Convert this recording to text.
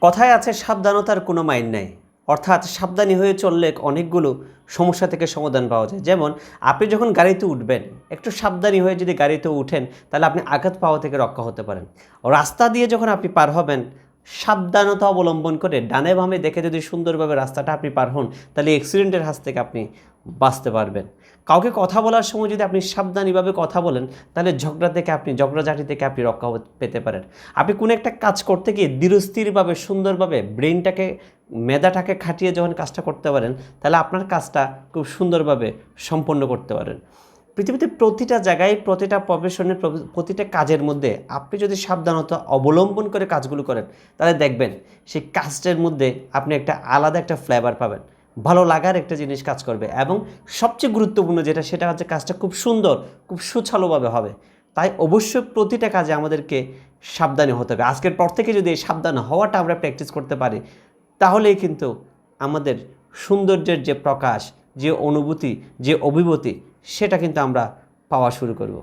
কথায় আছে সাবধানতার কোনো মাইর নাই। অর্থাৎ সাবধানী হয়ে চললে অনেকগুলো সমস্যা থেকে সমাধান পাওয়া যায়। যেমন আপনি যখন গাড়িতে উঠবেন, একটু সাবধানী হয়ে যদি গাড়িতে উঠেন তাহলে আপনি আঘাত পাওয়া থেকে রক্ষা হতে পারেন। রাস্তা দিয়ে যখন আপনি পার হবেন, সাবধানতা অবলম্বন করে ডানে বামে দেখে যদি সুন্দরভাবে রাস্তাটা আপনি পার হন, তাহলে অ্যাক্সিডেন্টের হাত থেকে আপনি বাঁচতে পারবেন। কাউকে কথা বলার সময় যদি আপনি সাবধানীভাবে কথা বলেন, তাহলে ঝগড়াঝাটি থেকে আপনি রক্ষা পেতে পারেন। আপনি কোনো একটা কাজ করতে গিয়ে ধীরস্থিরভাবে সুন্দরভাবে ব্রেনটাকে মেধাটাকে খাটিয়ে যখন কাজটা করতে পারেন, তাহলে আপনার কাজটা খুব সুন্দরভাবে সম্পন্ন করতে পারেন। পৃথিবীতে প্রতিটা জায়গায়, প্রতিটা প্রফেশনের, প্রতিটা কাজের মধ্যে আপনি যদি সাবধানতা অবলম্বন করে কাজগুলো করেন, তাহলে দেখবেন সেই কাজটার মধ্যে আপনি একটা আলাদা একটা ফ্লেভার পাবেন, ভালো লাগার একটা জিনিস কাজ করবে। এবং সবচেয়ে গুরুত্বপূর্ণ যেটা, সেটা হচ্ছে কাজটা খুব সুন্দর, খুব সুচালুভাবে হবে। তাই অবশ্যই প্রতিটা কাজে আমাদেরকে সাবধানী হতে হবে। আজকের পর থেকে যদি এই সাবধান হওয়াটা আমরা প্র্যাকটিস করতে পারি, তাহলেই কিন্তু আমাদের সৌন্দর্যের যে প্রকাশ, যে অনুভূতি, যে অভিভূতি, সেটা কিন্তু আমরা পাওয়া শুরু করব।